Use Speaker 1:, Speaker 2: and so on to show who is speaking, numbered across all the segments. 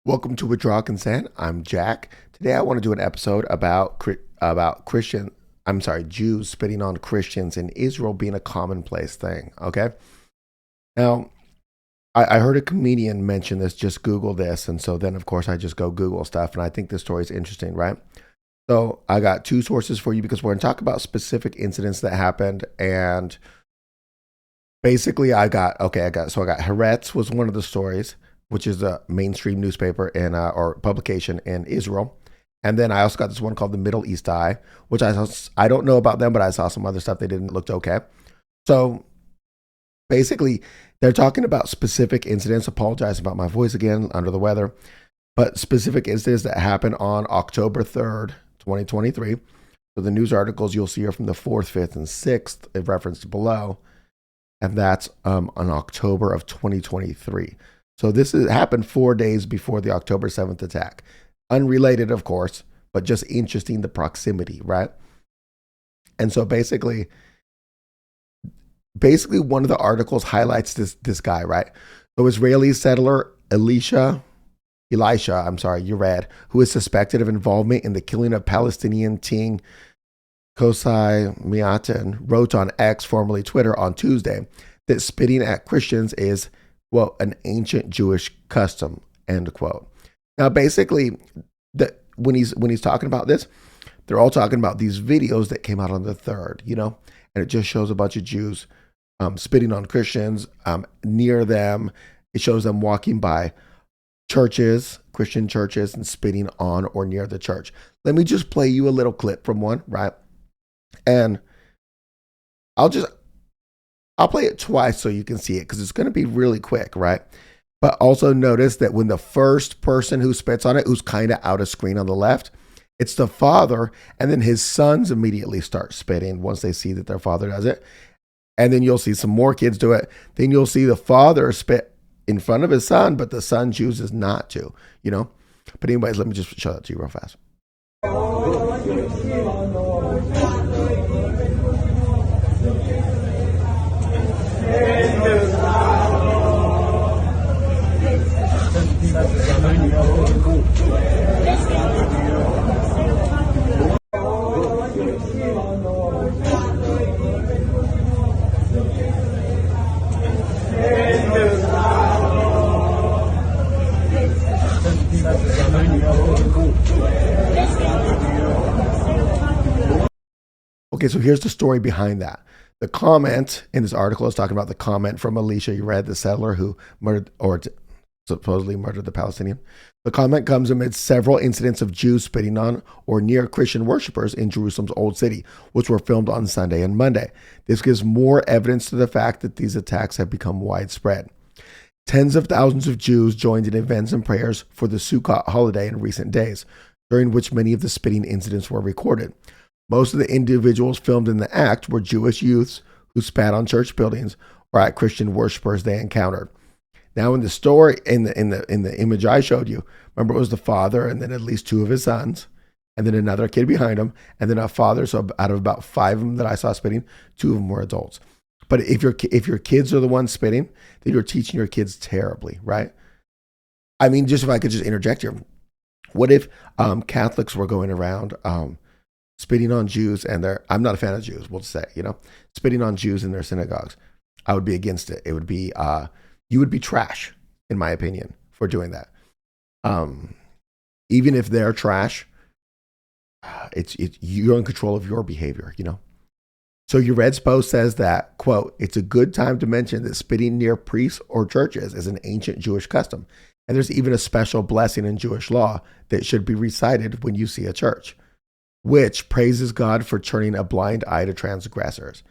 Speaker 1: Welcome to Withdraw Consent. I'm Jack. Today I want to do an episode about Jews spitting on Christians in Israel being a commonplace thing. Okay. Now, I heard a comedian mention this. Just Google this, and so then of course I just go Google stuff, and I think this story is interesting, right? So I got two sources for you because we're going to talk about specific incidents that happened, and basically I got Haaretz was one of the stories, which is a mainstream newspaper or publication in Israel. And then I also got this one called the Middle East Eye, which I don't know about them, but I saw some other stuff they didn't looked okay. So basically, they're talking about specific incidents. Apologize about my voice again, under the weather, but specific incidents that happened on October 3rd, 2023. So the news articles you'll see are from the 4th, 5th, and 6th, referenced below, and that's on October of 2023. So happened 4 days before the October 7th attack. Unrelated, of course, but just interesting, the proximity, right? And so basically one of the articles highlights this guy, right? So Israeli settler Elisha Yared, who is suspected of involvement in the killing of Palestinian teen Kosai Miatin, wrote on X, formerly Twitter, on Tuesday that spitting at Christians is, well, an ancient Jewish custom, end quote. Now, basically, when he's talking about this, they're all talking about these videos that came out on the 3rd, and it just shows a bunch of Jews spitting on Christians near them. It shows them walking by churches, Christian churches, and spitting on or near the church. Let me just play you a little clip from one, right? And I'll play it twice so you can see it because it's going to be really quick, right? But also notice that when the first person who spits on it, who's kind of out of screen on the left, it's the father, and then his sons immediately start spitting once they see that their father does it. And then you'll see some more kids do it. Then you'll see the father spit in front of his son, but the son chooses not to, But anyways, let me just show that to you real fast. Okay, so here's the story behind that. The comment in this article is talking about the comment from Elisha Yared, the settler who murdered or supposedly murdered the Palestinian. The comment comes amid several incidents of Jews spitting on or near Christian worshipers in Jerusalem's Old City, which were filmed on Sunday and Monday. This gives more evidence to the fact that these attacks have become widespread. Tens of thousands of Jews joined in events and prayers for the Sukkot holiday in recent days, during which many of the spitting incidents were recorded. Most of the individuals filmed in the act were Jewish youths who spat on church buildings or at Christian worshipers they encountered. Now, in the story, in the image I showed you, remember it was the father and then at least two of his sons, and then another kid behind him, and then a father. So out of about 5 of them that I saw spitting, 2 of them were adults. But if your kids are the ones spitting, then you're teaching your kids terribly, right? I mean, just if I could just interject here, what if Catholics were going around spitting on Jews I'm not a fan of Jews, we'll say, spitting on Jews in their synagogues? I would be against it. It would be, you would be trash, in my opinion, for doing that. Even if they're trash, you're in control of your behavior, So Yared's post says that, quote, it's a good time to mention that spitting near priests or churches is an ancient Jewish custom. And there's even a special blessing in Jewish law that should be recited when you see a church, which praises God for turning a blind eye to transgressors.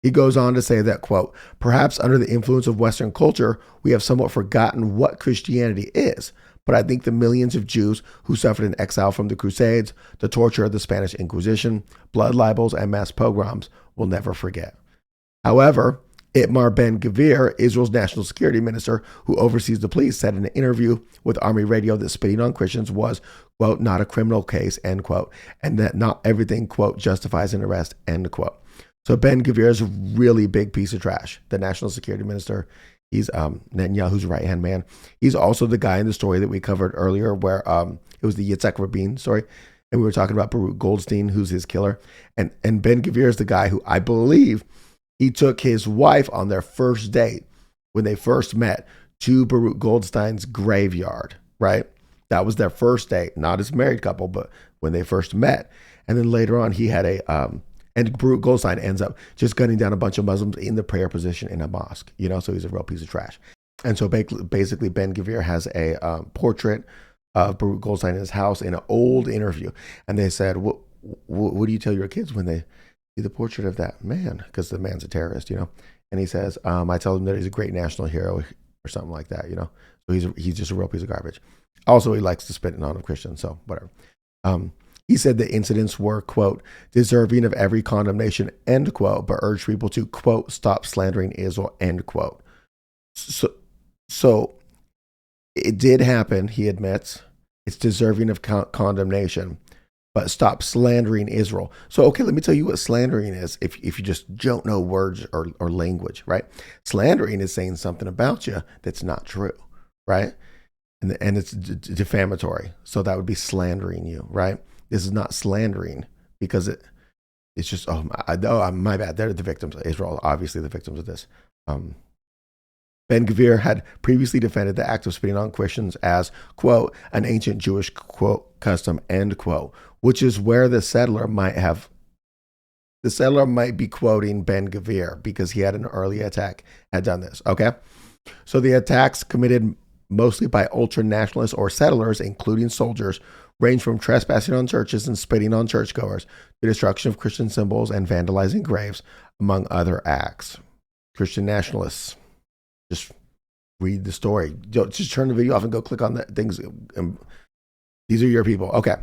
Speaker 1: He goes on to say that, quote, perhaps under the influence of Western culture, we have somewhat forgotten what Christianity is. But I think the millions of Jews who suffered in exile from the Crusades, the torture of the Spanish Inquisition, blood libels, and mass pogroms will never forget. However, Itmar Ben-Gvir, Israel's national security minister who oversees the police, said in an interview with Army Radio that spitting on Christians was, quote, not a criminal case, end quote, and that not everything, quote, justifies an arrest, end quote. So Ben-Gvir is a really big piece of trash, the national security minister He's Netanyahu's right-hand man. He's also the guy in the story that we covered earlier where it was the Yitzhak Rabin story. And we were talking about Baruch Goldstein, who's his killer. And Ben-Gvir is the guy who I believe he took his wife on their first date when they first met to Baruch Goldstein's graveyard, right? That was their first date, not as a married couple, but when they first met. And then later on, he had and Baruch Goldstein ends up just gunning down a bunch of Muslims in the prayer position in a mosque, so he's a real piece of trash. And so basically Ben-Gvir has a portrait of Baruch Goldstein in his house in an old interview. And they said, what do you tell your kids when they see the portrait of that man? Because the man's a terrorist, And he says, I tell them that he's a great national hero or something like that, So he's just a real piece of garbage. Also, he likes to spit it on Christians, so whatever. He said the incidents were, quote, deserving of every condemnation, end quote, but urged people to, quote, stop slandering Israel, end quote. So it did happen, he admits. It's deserving of condemnation, but stop slandering Israel. So, okay, let me tell you what slandering is if you just don't know words or language, right? Slandering is saying something about you that's not true, right? And it's defamatory. So that would be slandering you, right? This is not slandering because it's just, my bad. They're the victims. Israel, obviously the victims of this. Ben-Gvir had previously defended the act of spitting on Christians as, quote, an ancient Jewish, quote, custom, end quote, which is where the settler might be quoting Ben-Gvir because he had an early attack, had done this, okay? So the attacks committed mostly by ultra-nationalists or settlers, including soldiers, range from trespassing on churches and spitting on churchgoers to destruction of Christian symbols and vandalizing graves, among other acts. Christian nationalists, just read the story. Just turn the video off and go click on the things. These are your people. Okay.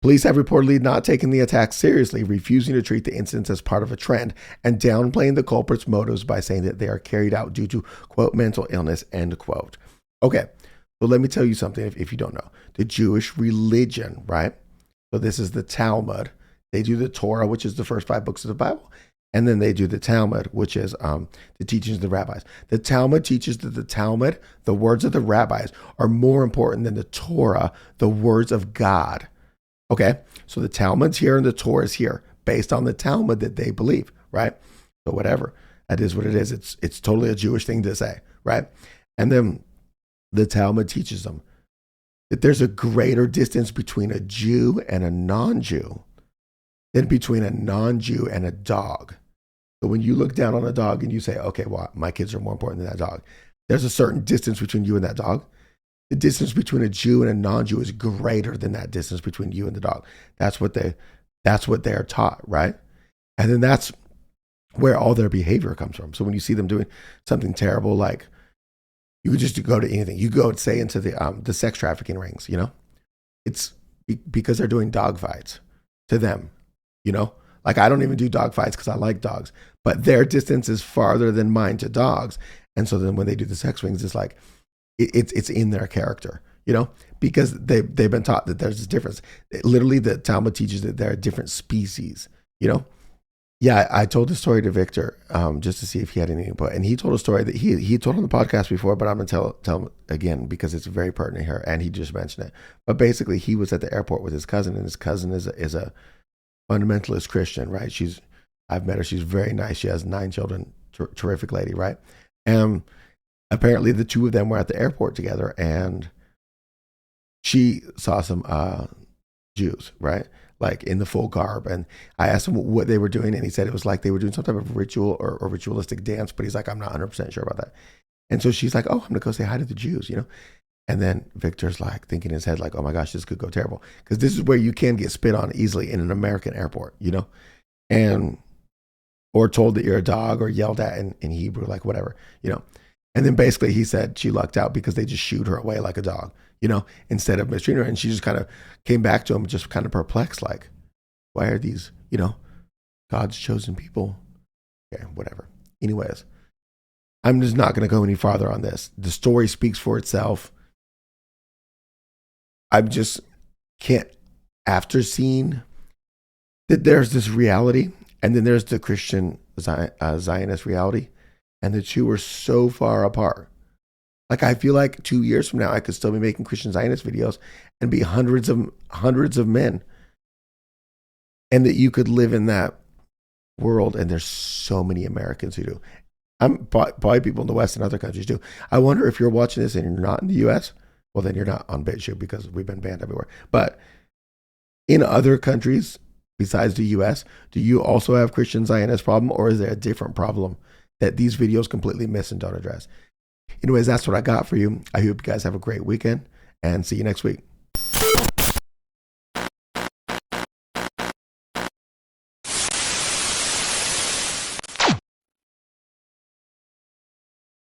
Speaker 1: Police have reportedly not taken the attack seriously, refusing to treat the incidents as part of a trend and downplaying the culprits' motives by saying that they are carried out due to, quote, mental illness, end quote. Okay. So let me tell you something if you don't know. The Jewish religion, right? So this is the Talmud. They do the Torah, which is the first 5 books of the Bible. And then they do the Talmud, which is the teachings of the rabbis. The Talmud teaches that the Talmud, the words of the rabbis, are more important than the Torah, the words of God. Okay? So the Talmud's here and the Torah is here based on the Talmud that they believe, right? So whatever. That is what it is. It's totally a Jewish thing to say, right? And then the Talmud teaches them that there's a greater distance between a Jew and a non-Jew than between a non-Jew and a dog. So when you look down on a dog and you say, okay, well, my kids are more important than that dog, there's a certain distance between you and that dog. The distance between a Jew and a non-Jew is greater than that distance between you and the dog. That's what they are taught, right? And then that's where all their behavior comes from. So when you see them doing something terrible, like you could just go to anything. You go and say into the sex trafficking rings, it's because they're doing dog fights to them, Like I don't even do dog fights because I like dogs, but their distance is farther than mine to dogs. And so then when they do the sex rings, it's like, it's in their character, because they've been taught that there's this difference. Literally the Talmud teaches that there are different species, Yeah, I told the story to Victor just to see if he had any input. And he told a story that he told on the podcast before, but I'm going to tell him again because it's very pertinent here. And he just mentioned it. But basically, he was at the airport with his cousin, and his cousin is a fundamentalist Christian, right? I've met her. She's very nice. She has 9 children. Terrific lady, right? And apparently the two of them were at the airport together, and she saw some Jews, right? Like in the full garb. And I asked him what they were doing, and he said it was like they were doing some type of ritual or ritualistic dance, but he's like, I'm not 100% sure about that. And so she's like, oh, I'm going to go say hi to the Jews, And then Victor's like thinking in his head, like, oh my gosh, this could go terrible. Because this is where you can get spit on easily in an American airport, and or told that you're a dog or yelled at in Hebrew, like whatever, And then basically he said she lucked out because they just shooed her away like a dog, instead of mistreating her. And she just kind of came back to him just kind of perplexed, like, why are these, God's chosen people? Okay, whatever. Anyways, I'm just not going to go any farther on this. The story speaks for itself. I just can't, after seeing that there's this reality, and then there's the Christian Zionist reality, And the two are so far apart. Like, I feel like 2 years from now, I could still be making Christian Zionist videos and be hundreds of men. And that you could live in that world. And there's so many Americans who do. I'm probably people in the West and other countries do. I wonder if you're watching this and you're not in the US, well, then you're not on BitChute because we've been banned everywhere. But in other countries besides the US, do you also have Christian Zionist problem, or is there a different problem that these videos completely miss and don't address? Anyways, that's what I got for you. I hope you guys have a great weekend and see you next week.